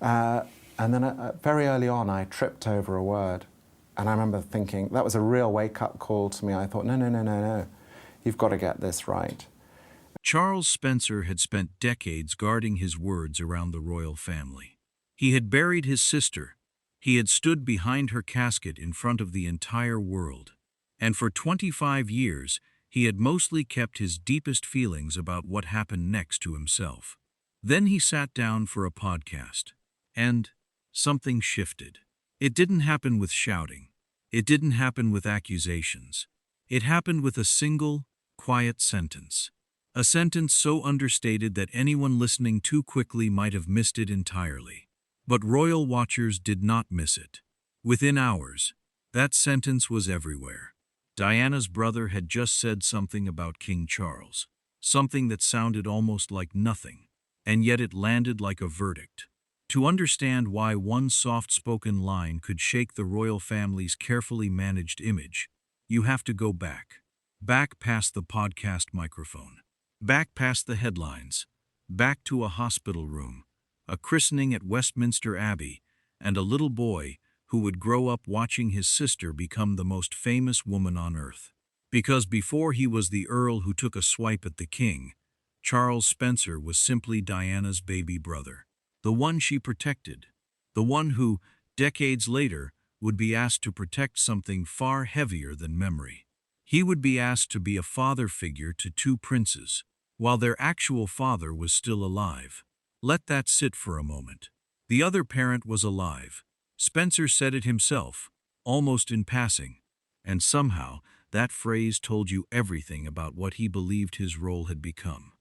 Uh, and then very early on, I tripped over a word. And I remember thinking, that was a real wake-up call to me. I thought, no, no, no, no, no. You've got to get this right. Charles Spencer had spent decades guarding his words around the royal family. He had buried his sister. He had stood behind her casket in front of the entire world. And for 25 years, he had mostly kept his deepest feelings about what happened next to himself. Then he sat down for a podcast. And something shifted. It didn't happen with shouting. It didn't happen with accusations. It happened with a single, quiet sentence. A sentence so understated that anyone listening too quickly might have missed it entirely. But royal watchers did not miss it. Within hours, that sentence was everywhere. Diana's brother had just said something about King Charles, something that sounded almost like nothing, and yet it landed like a verdict. To understand why one soft-spoken line could shake the royal family's carefully managed image, you have to go back past the podcast microphone, back past the headlines, back to a hospital room, a christening at Westminster Abbey, and a little boy who would grow up watching his sister become the most famous woman on earth. Because before he was the Earl who took a swipe at the king, Charles Spencer was simply Diana's baby brother, the one she protected, the one who, decades later, would be asked to protect something far heavier than memory. He would be asked to be a father figure to two princes, while their actual father was still alive. Let that sit for a moment. The other parent was alive. Spencer said it himself, almost in passing, and somehow that phrase told you everything about what he believed his role had become,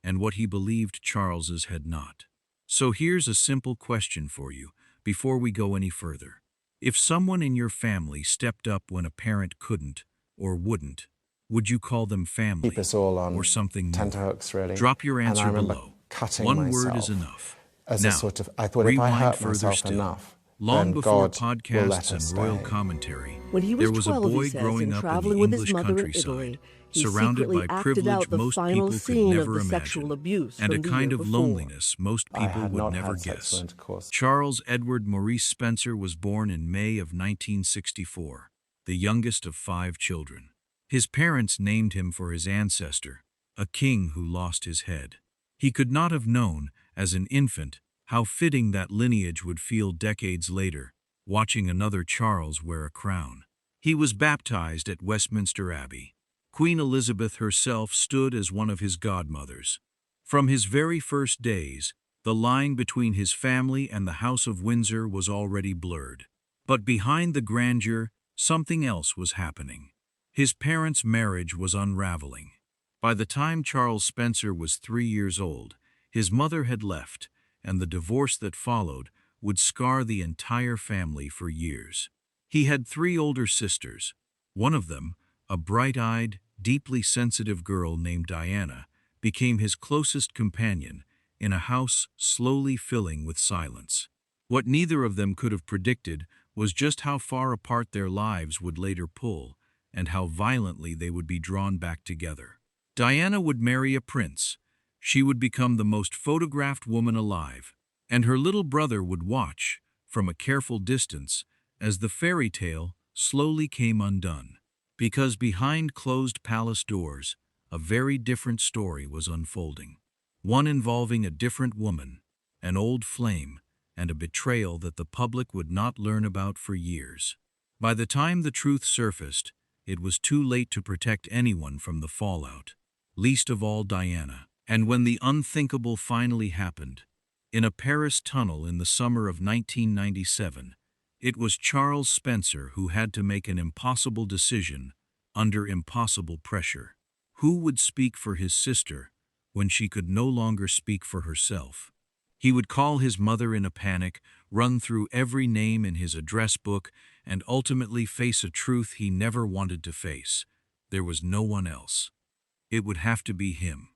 and what he believed Charles's had not. So here's a simple question for you, before we go any further. If someone in your family stepped up when a parent couldn't, or wouldn't, would you call them family, Keep us all on or something more? tenterhooks, really. Drop your And I answer remember below. cutting One myself word is enough. as Now, a sort of, I thought if I rewind hurt further myself still. enough, Long then before God will let podcasts us and royal stay. commentary, When he was there was 12, a he boy says, growing and up in traveling the with his English mother in countryside, Italy, he surrounded secretly by acted privilege out the most final people could scene never of the imagine, sexual abuse and a from the kind year of before. loneliness most I people had would not never had sexual guess. intercourse. Charles Edward Maurice Spencer was born in May of 1964, the youngest of 5 children. His parents named him for his ancestor, a king who lost his head. He could not have known, as an infant, how fitting that lineage would feel decades later, watching another Charles wear a crown. He was baptized at Westminster Abbey. Queen Elizabeth herself stood as one of his godmothers. From his very first days, the line between his family and the House of Windsor was already blurred. But behind the grandeur, something else was happening. His parents' marriage was unraveling. By the time Charles Spencer was 3 years old, his mother had left, and the divorce that followed would scar the entire family for years. He had 3 older sisters. One of them, a bright-eyed, deeply sensitive girl named Diana, became his closest companion in a house slowly filling with silence. What neither of them could have predicted was just how far apart their lives would later pull, and how violently they would be drawn back together. Diana would marry a prince. She would become the most photographed woman alive, and her little brother would watch, from a careful distance, as the fairy tale slowly came undone. Because behind closed palace doors, a very different story was unfolding. One involving a different woman, an old flame, and a betrayal that the public would not learn about for years. By the time the truth surfaced, it was too late to protect anyone from the fallout, least of all Diana. And when the unthinkable finally happened, in a Paris tunnel in the summer of 1997, it was Charles Spencer who had to make an impossible decision under impossible pressure. Who would speak for his sister when she could no longer speak for herself? He would call his mother in a panic, run through every name in his address book, and ultimately face a truth he never wanted to face. There was no one else. It would have to be him.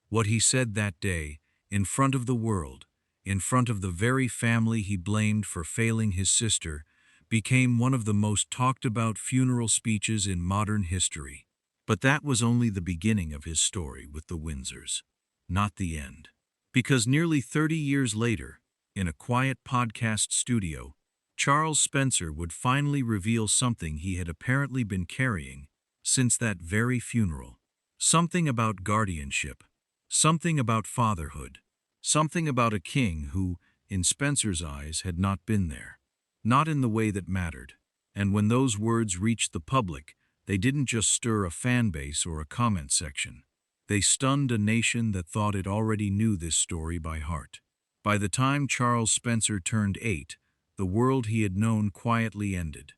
What he said that day, in front of the world, in front of the very family he blamed for failing his sister, became one of the most talked about funeral speeches in modern history. But that was only the beginning of his story with the Windsors, not the end. Because nearly 30 years later, in a quiet podcast studio, Charles Spencer would finally reveal something he had apparently been carrying since that very funeral. Something about guardianship, something about fatherhood, something about a king who, in Spencer's eyes, had not been there. Not in the way that mattered. And when those words reached the public, they didn't just stir a fan base or a comment section. They stunned a nation that thought it already knew this story by heart. By the time Charles Spencer turned 8, the world he had known quietly ended.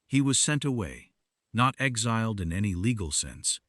He was sent away, not exiled in any legal sense,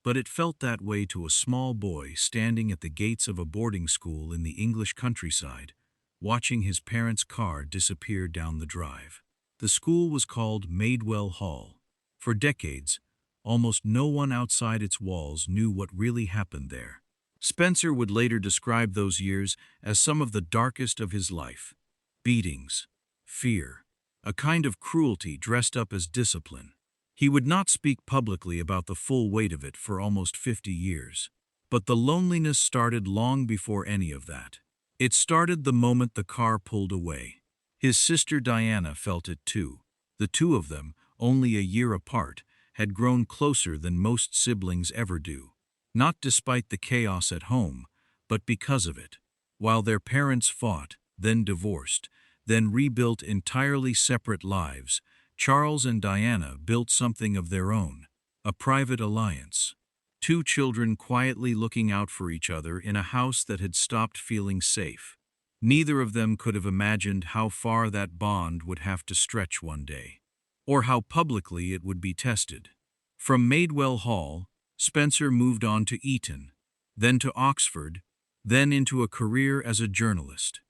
but it felt that way to a small boy standing at the gates of a boarding school in the English countryside, watching his parents' car disappear down the drive. The school was called Maidwell Hall. For decades, almost no one outside its walls knew what really happened there. Spencer would later describe those years as some of the darkest of his life. Beatings, fear, a kind of cruelty dressed up as discipline. He would not speak publicly about the full weight of it for almost 50 years. But the loneliness started long before any of that. It started the moment the car pulled away. His sister Diana felt it too. The two of them, only a year apart, had grown closer than most siblings ever do. Not despite the chaos at home, but because of it. While their parents fought, then divorced, then rebuilt entirely separate lives, Charles and Diana built something of their own, a private alliance. Two children quietly looking out for each other in a house that had stopped feeling safe. Neither of them could have imagined how far that bond would have to stretch one day, or how publicly it would be tested. From Maidwell Hall, Spencer moved on to Eton, then to Oxford, then into a career as a journalist.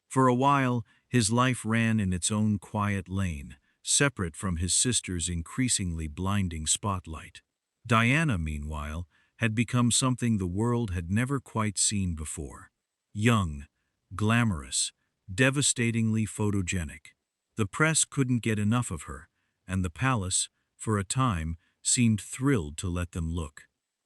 For a while, his life ran in its own quiet lane, separate from his sister's increasingly blinding spotlight. Diana, meanwhile, had become something the world had never quite seen before. Young, glamorous, devastatingly photogenic. The press couldn't get enough of her, and the palace, for a time, seemed thrilled to let them look.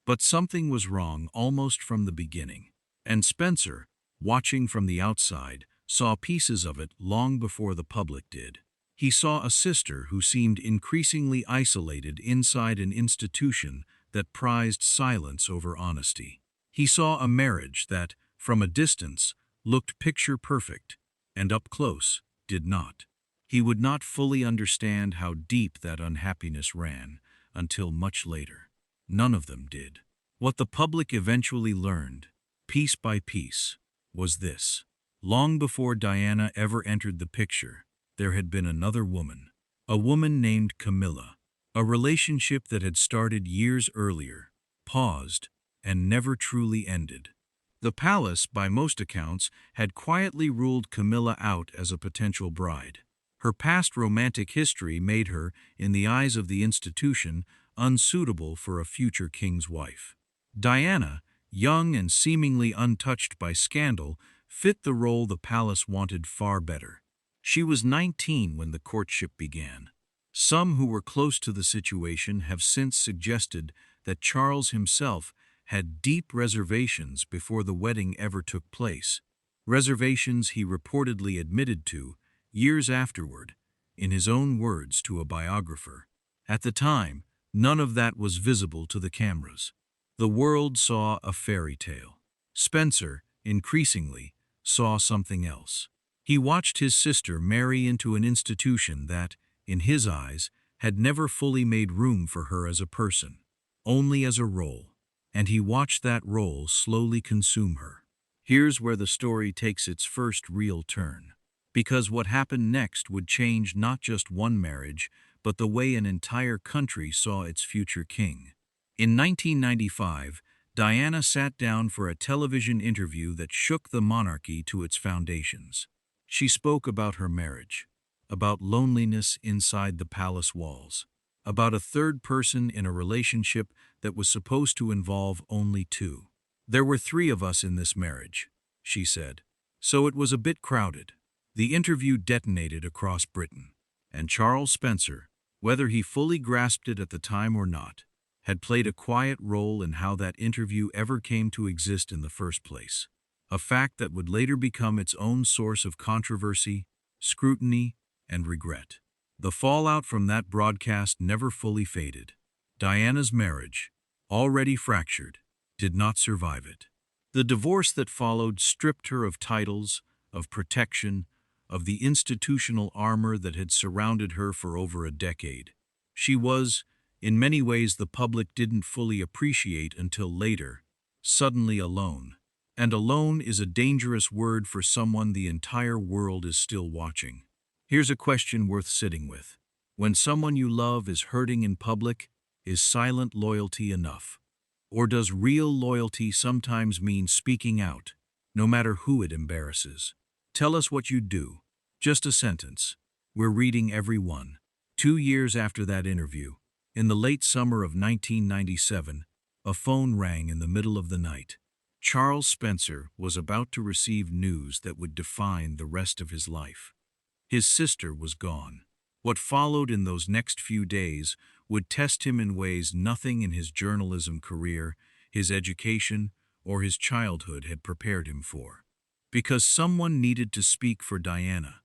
But something was wrong almost from the beginning, and Spencer, watching from the outside, saw pieces of it long before the public did. He saw a sister who seemed increasingly isolated inside an institution that prized silence over honesty. He saw a marriage that, from a distance, looked picture-perfect, and up close, did not. He would not fully understand how deep that unhappiness ran until much later. None of them did. What the public eventually learned, piece by piece, was this. Long before Diana ever entered the picture, there had been another woman, a woman named Camilla, a relationship that had started years earlier, paused, and never truly ended. The palace, by most accounts, had quietly ruled Camilla out as a potential bride. Her past romantic history made her, in the eyes of the institution, unsuitable for a future king's wife. Diana, young and seemingly untouched by scandal, fit the role the palace wanted far better. She was 19 when the courtship began. Some who were close to the situation have since suggested that Charles himself had deep reservations before the wedding ever took place. Reservations he reportedly admitted to, years afterward, in his own words to a biographer. At the time, none of that was visible to the cameras. The world saw a fairy tale. Spencer, increasingly, saw something else. He watched his sister marry into an institution that, in his eyes, had never fully made room for her as a person, only as a role. And he watched that role slowly consume her. Here's where the story takes its first real turn. Because what happened next would change not just one marriage, but the way an entire country saw its future king. In 1995, Diana sat down for a television interview that shook the monarchy to its foundations. She spoke about her marriage, about loneliness inside the palace walls, about a third person in a relationship that was supposed to involve only two. There were 3 of us in this marriage, she said, so it was a bit crowded. The interview detonated across Britain, and Charles Spencer, whether he fully grasped it at the time or not, had played a quiet role in how that interview ever came to exist in the first place. a fact that would later become its own source of controversy, scrutiny, and regret. The fallout from that broadcast never fully faded. Diana's marriage, already fractured, did not survive it. The divorce that followed stripped her of titles, of protection, of the institutional armor that had surrounded her for over a decade. She was, in many ways the public didn't fully appreciate until later, suddenly alone. And alone is a dangerous word for someone the entire world is still watching. Here's a question worth sitting with. When someone you love is hurting in public, is silent loyalty enough? Or does real loyalty sometimes mean speaking out, no matter who it embarrasses? Tell us what you'd do. Just a sentence. We're reading every one. 2 years after that interview, in the late summer of 1997, a phone rang in the middle of the night. Charles Spencer was about to receive news that would define the rest of his life. His sister was gone. What followed in those next few days would test him in ways nothing in his journalism career, his education, or his childhood had prepared him for. Because someone needed to speak for Diana.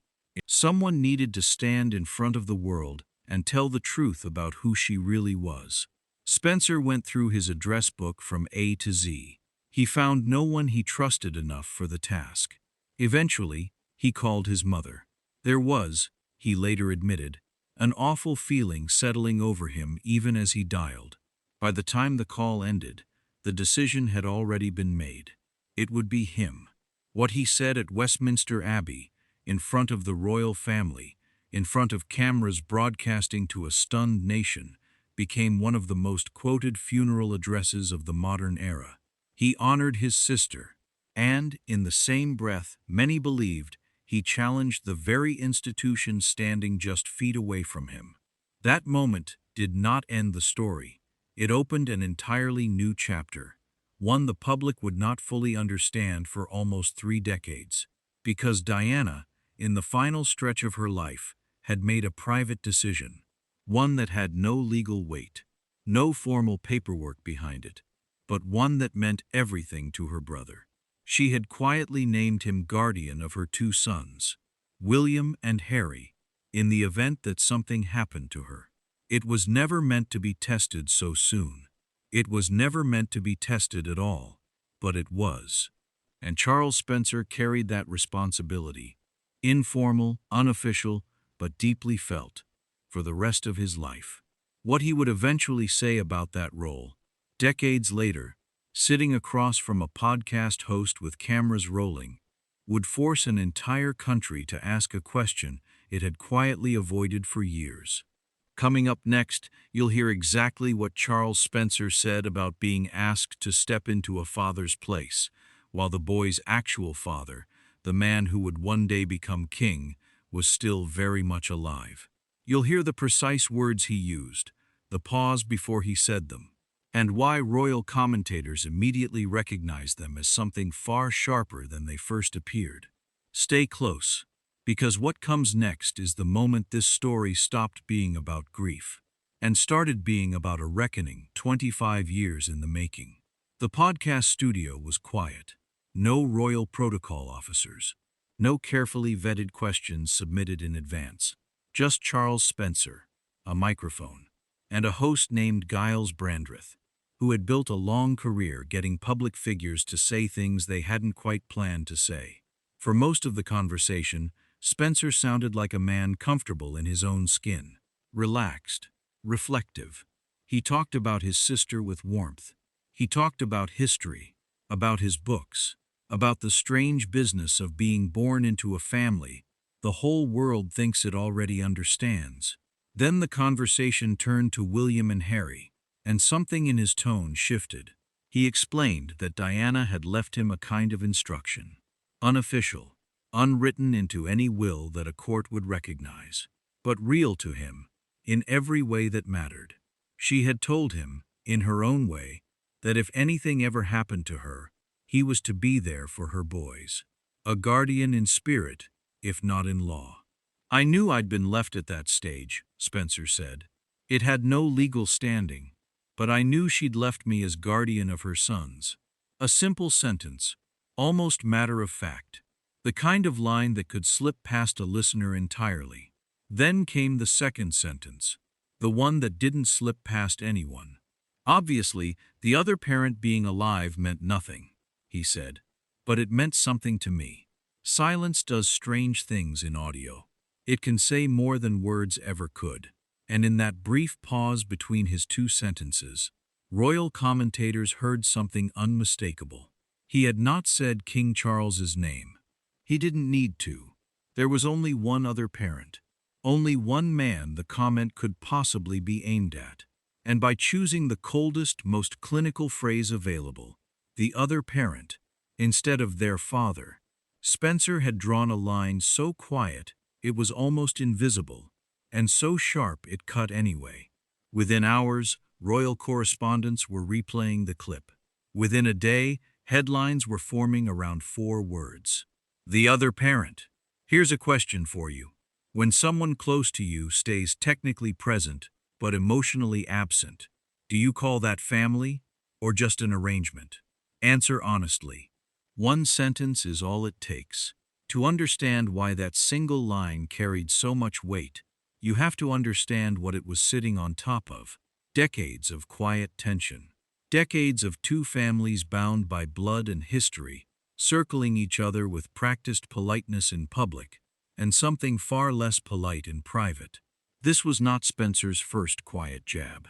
Someone needed to stand in front of the world and tell the truth about who she really was. Spencer went through his address book from A to Z. He found no one he trusted enough for the task. Eventually, he called his mother. There was, he later admitted, an awful feeling settling over him even as he dialed. By the time the call ended, the decision had already been made. It would be him. What he said at Westminster Abbey, in front of the royal family, in front of cameras broadcasting to a stunned nation, became one of the most quoted funeral addresses of the modern era. He honored his sister, and, in the same breath, many believed, he challenged the very institution standing just feet away from him. That moment did not end the story. It opened an entirely new chapter, one the public would not fully understand for almost 3 decades. Because Diana, in the final stretch of her life, had made a private decision, one that had no legal weight, no formal paperwork behind it, but one that meant everything to her brother. She had quietly named him guardian of her 2 sons, William and Harry, in the event that something happened to her. It was never meant to be tested so soon. It was never meant to be tested at all, but it was. And Charles Spencer carried that responsibility, informal, unofficial, but deeply felt, for the rest of his life. What he would eventually say about that role, decades later, sitting across from a podcast host with cameras rolling, would force an entire country to ask a question it had quietly avoided for years. Coming up next, you'll hear exactly what Charles Spencer said about being asked to step into a father's place, while the boy's actual father, the man who would one day become king, was still very much alive. You'll hear the precise words he used, the pause before he said them, and why royal commentators immediately recognized them as something far sharper than they first appeared. Stay close, because what comes next is the moment this story stopped being about grief and started being about a reckoning 25 years in the making. The podcast studio was quiet. No royal protocol officers. No carefully vetted questions submitted in advance. Just Charles Spencer, a microphone, and a host named Giles Brandreth, who had built a long career getting public figures to say things they hadn't quite planned to say. For most of the conversation, Spencer sounded like a man comfortable in his own skin, relaxed, reflective. He talked about his sister with warmth. He talked about history, about his books, about the strange business of being born into a family the whole world thinks it already understands. Then the conversation turned to William and Harry, and something in his tone shifted. He explained that Diana had left him a kind of instruction, unofficial, unwritten into any will that a court would recognize, but real to him, in every way that mattered. She had told him, in her own way, that if anything ever happened to her, he was to be there for her boys, a guardian in spirit, if not in law. I knew I'd been left at that stage, Spencer said. It had no legal standing, but I knew she'd left me as guardian of her sons. A simple sentence, Almost matter of fact. The kind of line that could slip past a listener entirely. Then came the second sentence, the one that didn't slip past anyone. Obviously, the other parent being alive meant nothing, he said. But it meant something to me. Silence does strange things in audio. It can say more than words ever could. And in that brief pause between his two sentences, royal commentators heard something unmistakable. He had not said King Charles's name. He didn't need to. There was only one other parent. Only one man the comment could possibly be aimed at. And by choosing the coldest, most clinical phrase available, the other parent, instead of their father, Spencer had drawn a line so quiet it was almost invisible, and so sharp it cut anyway. Within hours, royal correspondents were replaying the clip. Within a day, headlines were forming around 4 words. The other parent. Here's a question for you. When someone close to you stays technically present but emotionally absent, do you call that family or just an arrangement? Answer honestly. One sentence is all it takes. To understand why that single line carried so much weight, you have to understand what it was sitting on top of. Decades of quiet tension. Decades of two families bound by blood and history, circling each other with practiced politeness in public, and something far less polite in private. This was not Spencer's first quiet jab.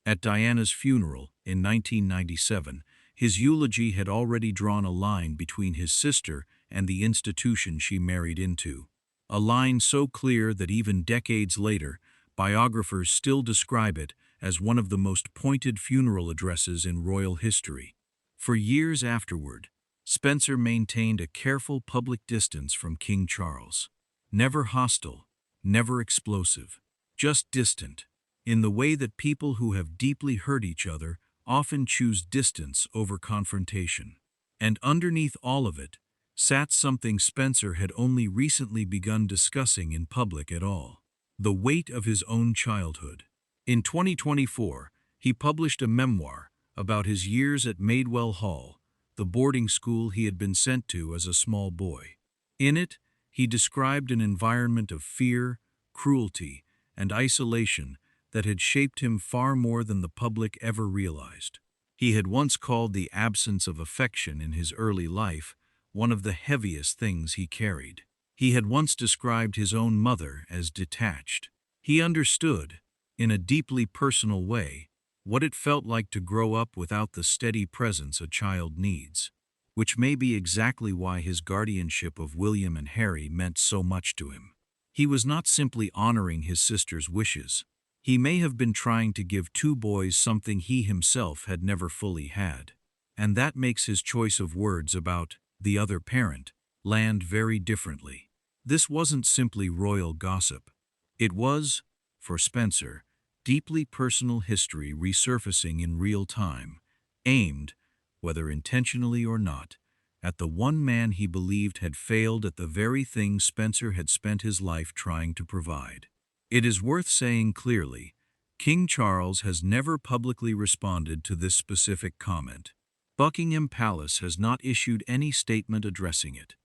At Diana's funeral in 1997, his eulogy had already drawn a line between his sister and the institution she married into. A line so clear that even decades later, biographers still describe it as one of the most pointed funeral addresses in royal history. For years afterward, Spencer maintained a careful public distance from King Charles. Never hostile, never explosive, just distant, in the way that people who have deeply hurt each other often choose distance over confrontation. And underneath all of it sat something Spencer had only recently begun discussing in public at all: the weight of his own childhood. In 2024, he published a memoir about his years at Maidwell Hall, the boarding school he had been sent to as a small boy. In it, he described an environment of fear, cruelty, and isolation that had shaped him far more than the public ever realized. He had once called the absence of affection in his early life one of the heaviest things he carried. He had once described his own mother as detached. He understood, in a deeply personal way, what it felt like to grow up without the steady presence a child needs, which may be exactly why his guardianship of William and Harry meant so much to him. He was not simply honoring his sister's wishes. He may have been trying to give 2 boys something he himself had never fully had. And that makes his choice of words about the other parent land very differently. This wasn't simply royal gossip. It was, for Spencer, deeply personal history resurfacing in real time, aimed, whether intentionally or not, at the one man he believed had failed at the very thing Spencer had spent his life trying to provide. It is worth saying clearly, King Charles has never publicly responded to this specific comment. Buckingham Palace has not issued any statement addressing it.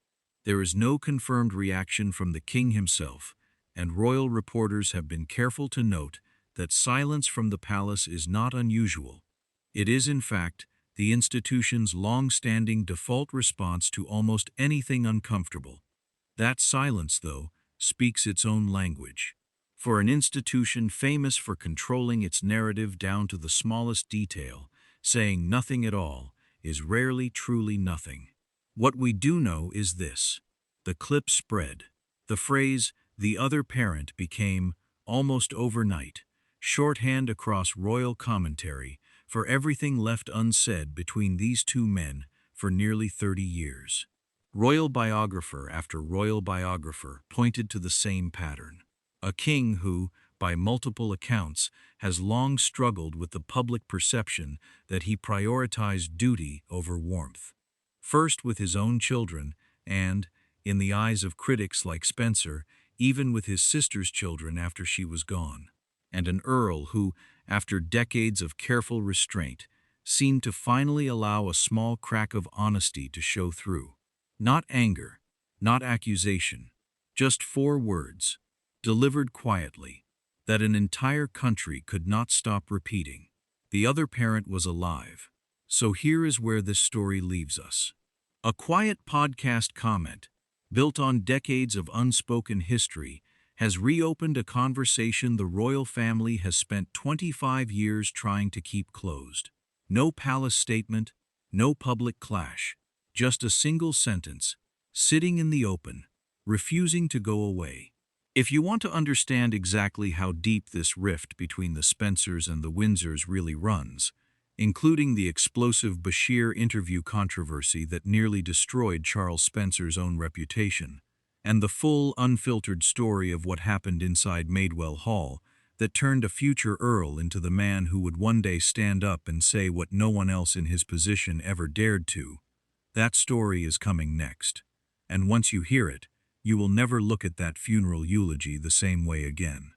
There is no confirmed reaction from the king himself, and royal reporters have been careful to note that silence from the palace is not unusual. It is, in fact, the institution's long-standing default response to almost anything uncomfortable. That silence, though, speaks its own language. For an institution famous for controlling its narrative down to the smallest detail, saying nothing at all is rarely truly nothing. What we do know is this: the clip spread. The phrase, "the other parent," became, almost overnight, shorthand across royal commentary for everything left unsaid between these 2 men for nearly 30 years. Royal biographer after royal biographer pointed to the same pattern. A king who, by multiple accounts, has long struggled with the public perception that he prioritized duty over warmth. First with his own children and, in the eyes of critics like Spencer, even with his sister's children after she was gone. And an earl who, after decades of careful restraint, seemed to finally allow a small crack of honesty to show through. Not anger, not accusation, just 4 words, delivered quietly, that an entire country could not stop repeating. The other parent was alive. So here is where this story leaves us. A quiet podcast comment, built on decades of unspoken history, has reopened a conversation the royal family has spent 25 years trying to keep closed. No palace statement, no public clash, just a single sentence, sitting in the open, refusing to go away. If you want to understand exactly how deep this rift between the Spencers and the Windsors really runs, including the explosive Bashir interview controversy that nearly destroyed Charles Spencer's own reputation, and the full, unfiltered story of what happened inside Maidwell Hall that turned a future Earl into the man who would one day stand up and say what no one else in his position ever dared to, that story is coming next. And once you hear it, you will never look at that funeral eulogy the same way again.